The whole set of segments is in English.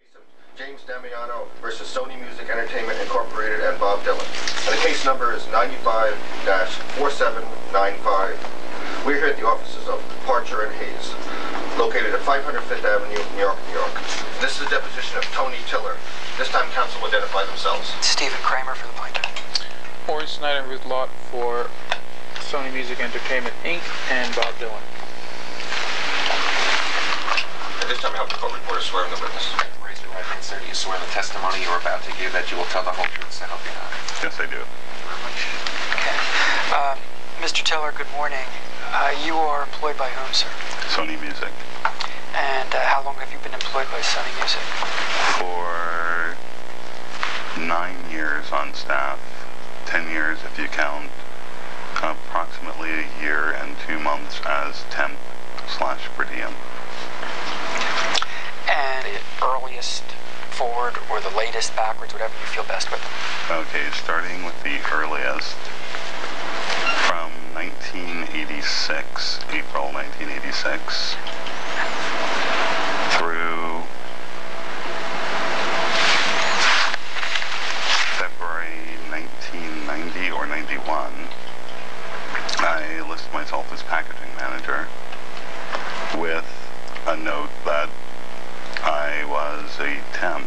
case of James Damiano versus Sony Music Entertainment Incorporated and Bob Dylan. And the case number is 95-4795. We're here at the offices of Parcher and Hayes, located at 500 Fifth Avenue, New York, New York. This is a deposition of Tony Tiller. This time, counsel will identify themselves. Stephen Kramer for the plaintiff. Maureen Snyder, Ruth Lott for Sony Music Entertainment, Inc. and Bob Dylan. At this time, I have the court reporter swearing the witness. Raise your right hand, sir. Do you swear the testimony you are about to give that you will tell the whole truth, so help you God? Yes, I do. Okay. Mr. Tiller, good morning. You are employed by whom, sir? Sony Music. And how long have you been employed by Sony Music? For 9 years on staff, 10 years if you count approximately a year and 2 months as temp/per diem. And the earliest forward or the latest backwards, whatever you feel best with. Okay, starting with the earliest, from 1986, April 1986, through February 1990 or 91, I list myself as packaging manager with a note that I was a temp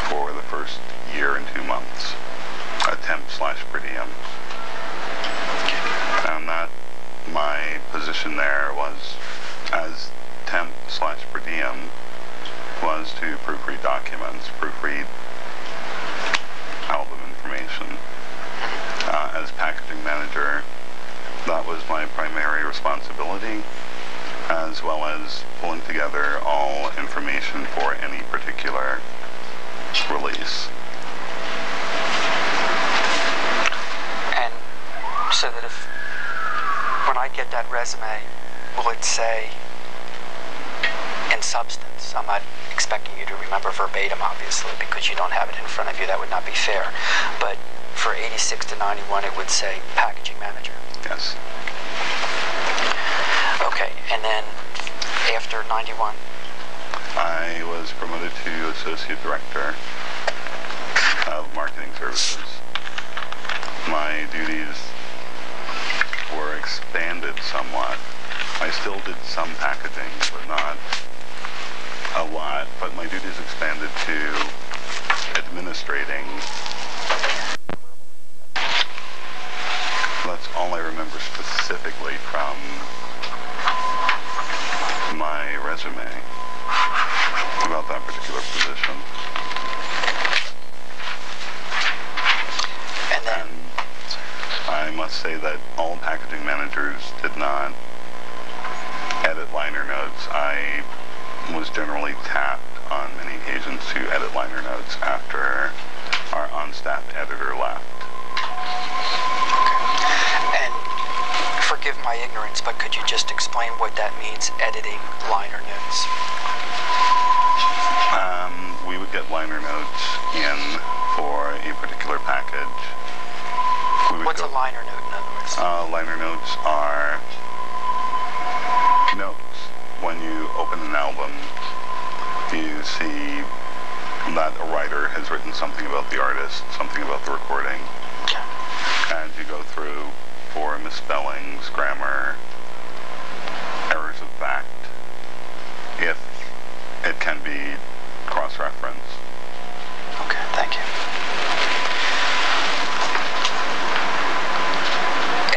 for the first year and 2 months, a temp/per diem. And that my position there was, as temp/per diem, was to proofread documents, proofread album information. As packaging manager, that was my primary responsibility, as well as pulling together all information for any particular release. And so that if, when I get that resume, will it say, in substance, I'm not expecting you to remember verbatim, obviously, because you don't have it in front of you, that would not be fair, but for 86 to 91, it would say packaging manager. Yes. Okay, and then after 91? I was promoted to Associate Director of Marketing Services. My duties were expanded somewhat. I still did some packaging, but not a lot. But my duties expanded to administrating. That's all I remember specifically from my resume about that particular position. And then? I must say that all packaging managers did not edit liner notes. I was generally tapped on many occasions to edit liner notes after our on-staff editor left. And forgive my ignorance, but could you just explain what that means, editing liner notes? We would get liner notes in for a particular package. What's a liner note, in other words? Liner notes are notes. When you open an album, you see that a writer has written something about the artist, something about the recording. Okay. And you go through for misspellings, grammar, errors of fact, if it can be cross-referenced. Okay, thank you.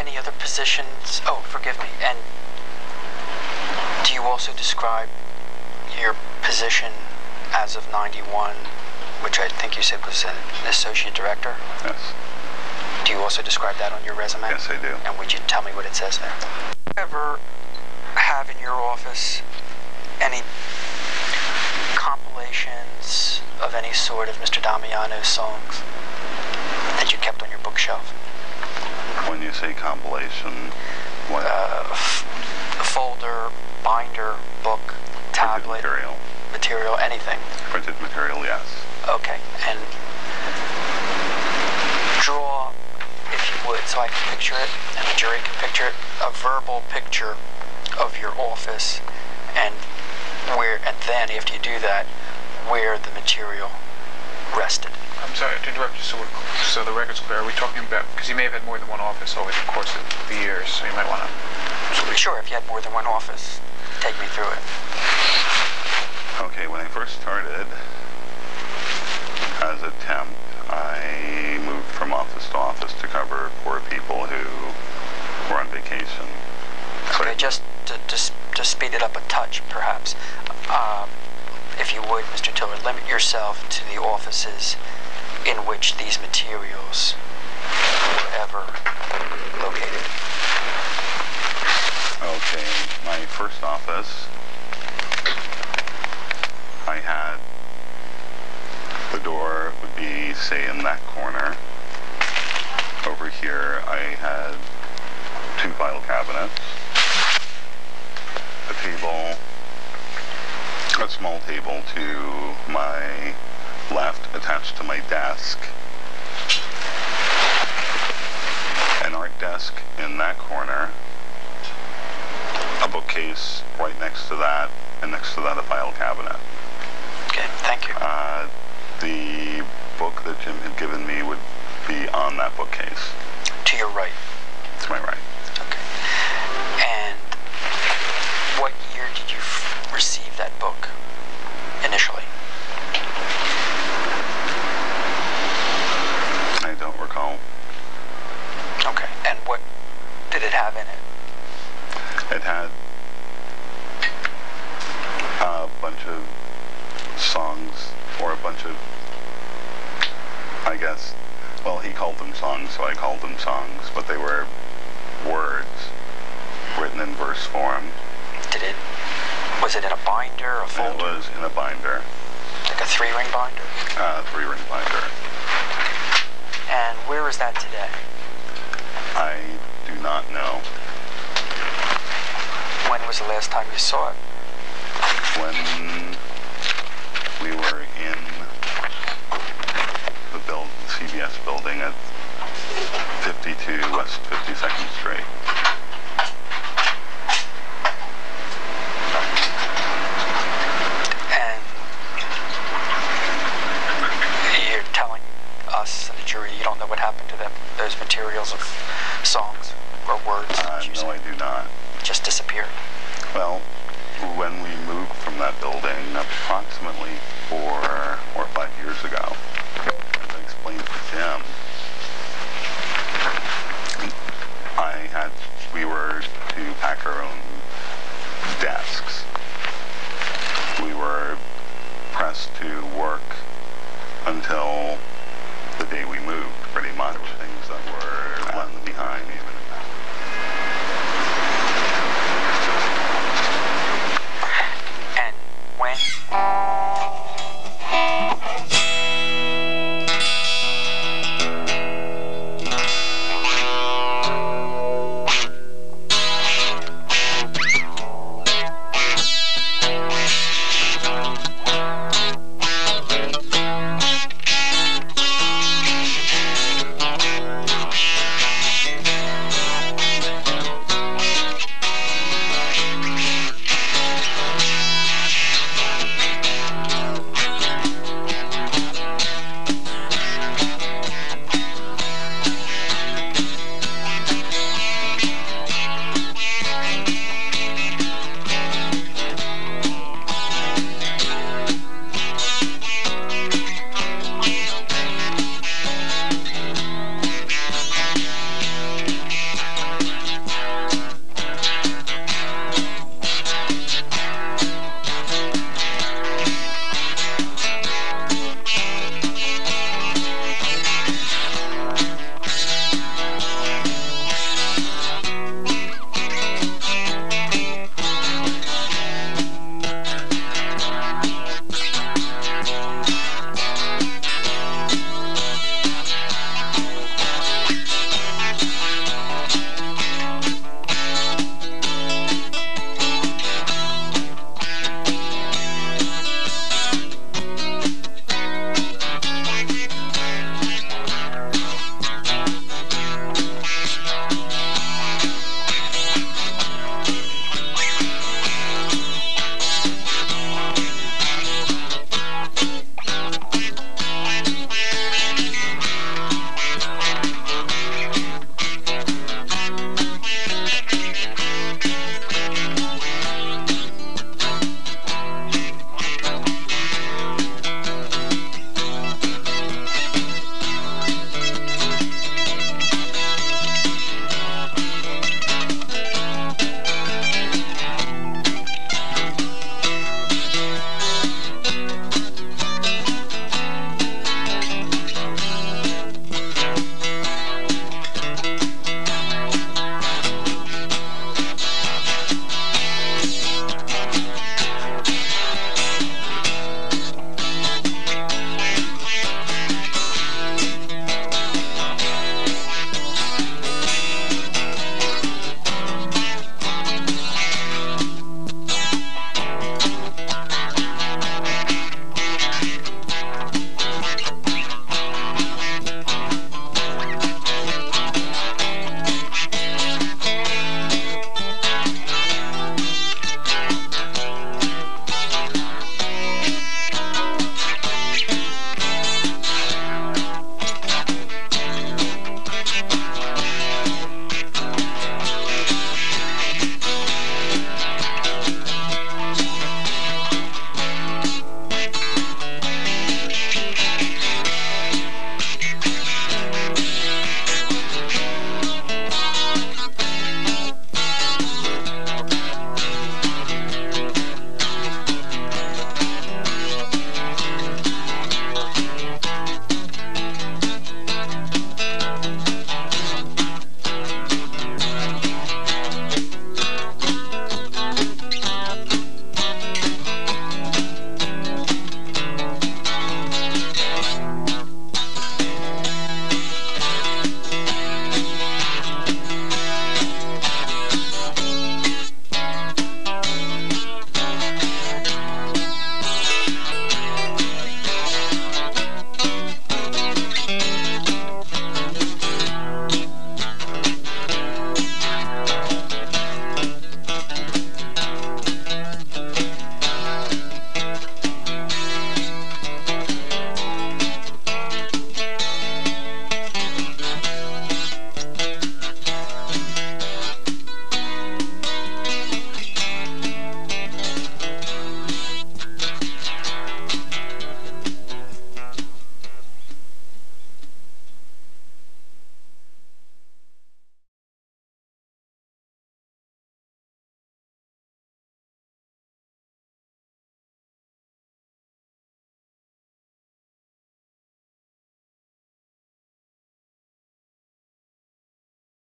Any other positions? Oh, forgive me. And do you also describe your position as of 91, which I think you said was an associate director? Yes. Do you also describe that on your resume? Yes, I do. And would you tell me what it says there? Do you ever have in your office any compilations of any sort of Mr. Damiano's songs that you kept on your bookshelf? When you say compilation, what? Folder, binder, book, tablet. Printed material, anything. Printed material, yes. Okay, and draw, if you would, so I can picture it, and the jury can picture it, a verbal picture of your office, and then after you do that, where the material rested. I'm sorry to interrupt you, so the record's clear. Are we talking about, because you may have had more than one office over the course of the years, so you might want to... Sure, if you had more than one office, take me through it. Okay, when I first started as a temp, I moved from office to office to cover for people who were on vacation. Okay, just to speed it up a touch, perhaps. If you would, Mr. Tiller, limit yourself to the offices in which these materials were ever located. Okay, my first office, I had, the door would be, say, in that corner. Over here, I had 2 file cabinets, a table, a small table to my left attached to my desk, an art desk in that corner, a bookcase right next to that, and next to that a file cabinet. Okay, thank you. The book that Jim had given me would be on that bookcase. To your right. To my right. Okay. And what year did you receive that book initially? I don't recall. Okay. And what did it have in it? It had a bunch of songs, or a bunch of, I guess, well, he called them songs, so I called them songs, but they were words written in verse form. Was it in a binder, a folder? It was in a binder. Like a 3-ring binder? 3-ring binder. And where is that today? I do not know. When was the last time you saw it? When we were in the CBS building at 52 West 52nd Street. And you're telling us and the jury you don't know what happened to those materials of songs or words? No, I do not. Just disappeared. Well, when we moved from that building approximately 4 or 5 years ago, as I explained to Jim,